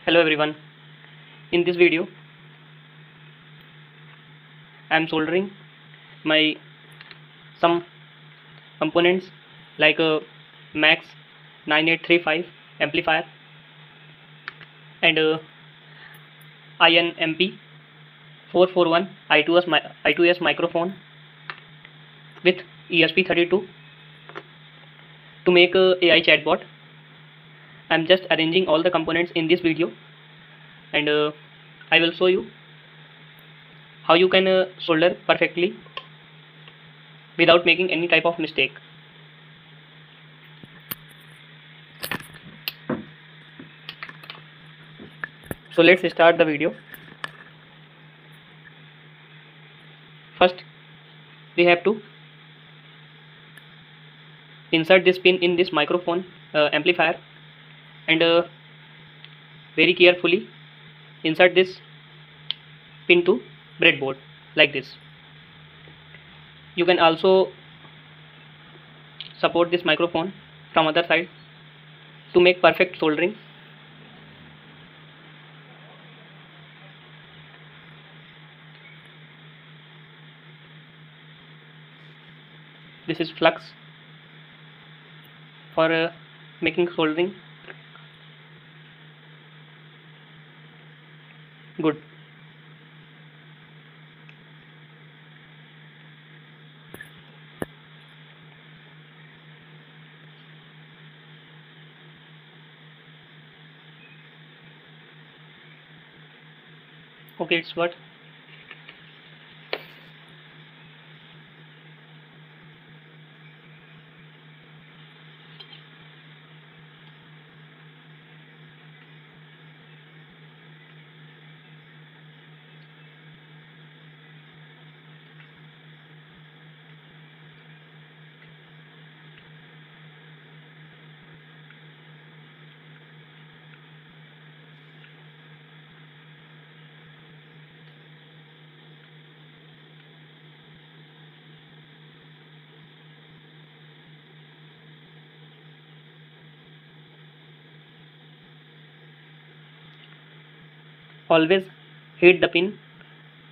Hello everyone. In this video, I am soldering my some components like a Max 9835 amplifier and INMP 441 I2S microphone with ESP32 to make a AI chatbot. I am just arranging all the components in this video and I will show you how you can solder perfectly without making any type of mistake. So let's start the video. First, we have to insert this pin in this microphone amplifier and very carefully insert this pin to breadboard like this. You can also support this microphone from other side to make perfect soldering. This is flux for making soldering good. Okay, it's what. Always hit the pin,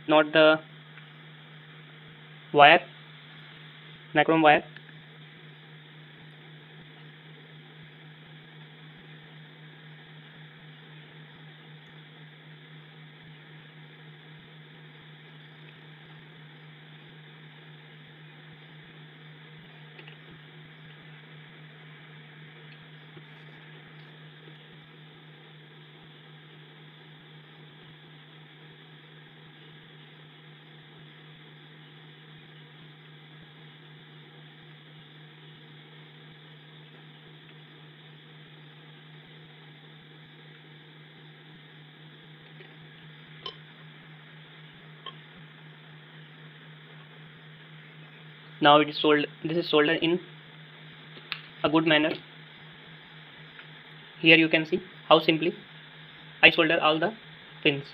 not the wire, nichrome wire. Now it is soldered. This is soldered in a good manner. Here you can see how simply I solder all the pins.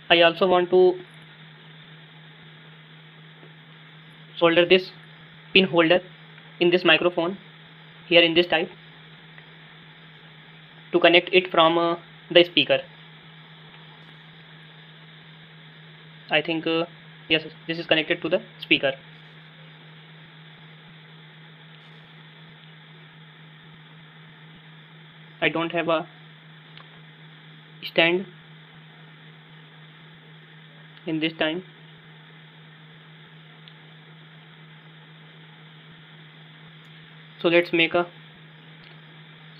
I also want to solder this pin holder in this microphone here in this type to connect it from the speaker. I think yes, this is connected to the speaker. I don't have a stand in this time. So let's make a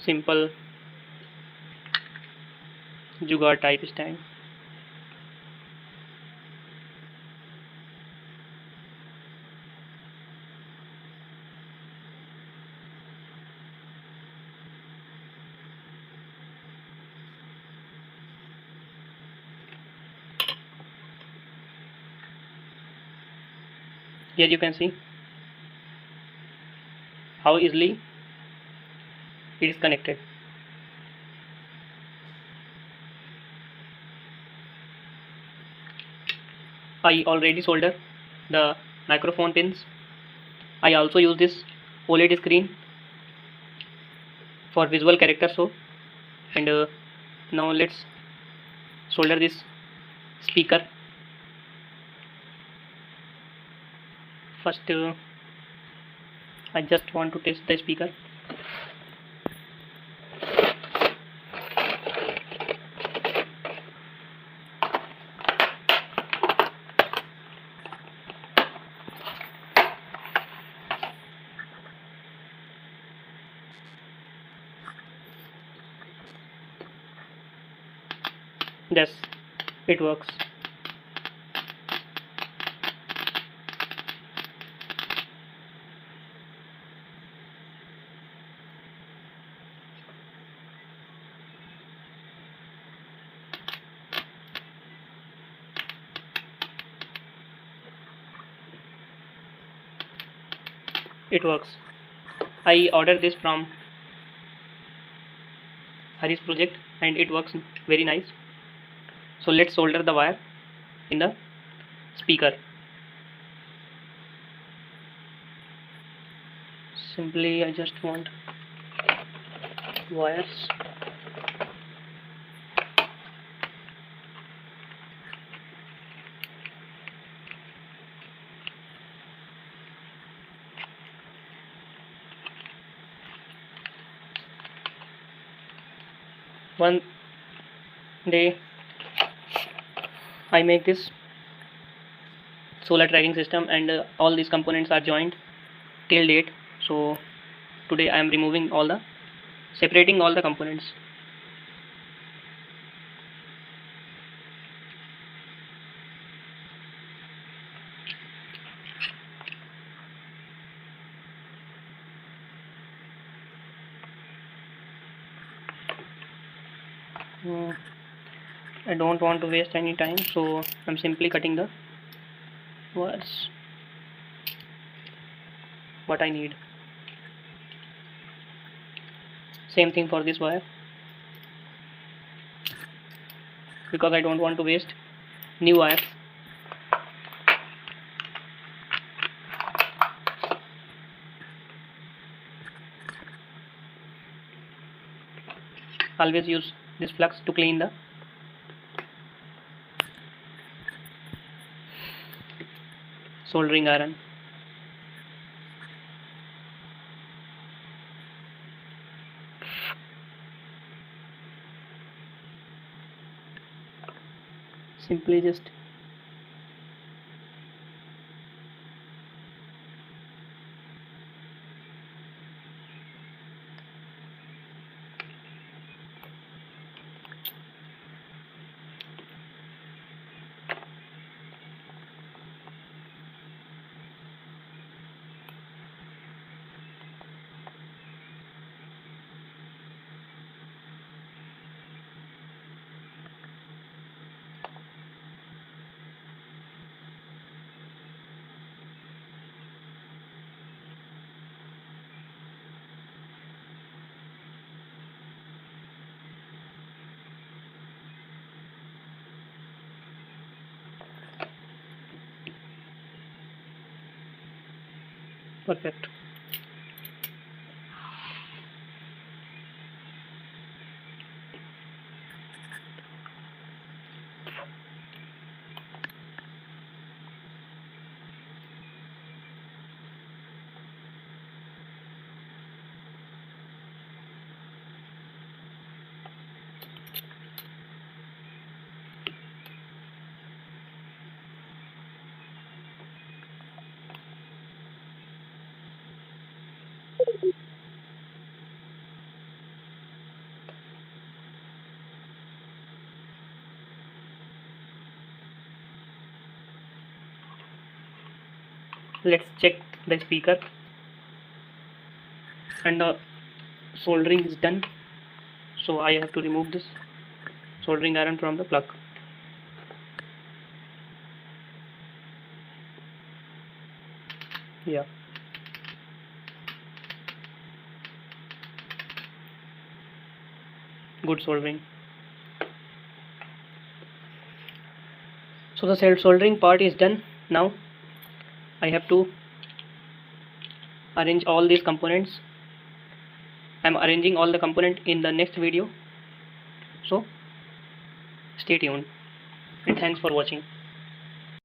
simple jugaad type stand. Here you can see how easily it is connected. I already soldered the microphone pins. I also use this OLED screen for visual character show. And now let's solder this speaker. First I just want to test the speaker. Yes, it works. It works. I ordered this from Hari's project and it works very nice. So let's solder the wire in the speaker. Simply I just want wires. One day I make this solar tracking system and all these components are joined till date. So today I am removing all the separating all the components. I don't want to waste any time, so I'm simply cutting the wires what I need. Same thing for this wire, because I don't want to waste new wires. Always use this flux to clean the soldering iron. Simply just perfect. Let's check the speaker, and the soldering is done. So I have to remove this soldering iron from the plug. Yeah, good soldering. So the soldering part is done. Now I have to arrange all these components. I'm arranging all the component in the next video, so stay tuned and thanks for watching.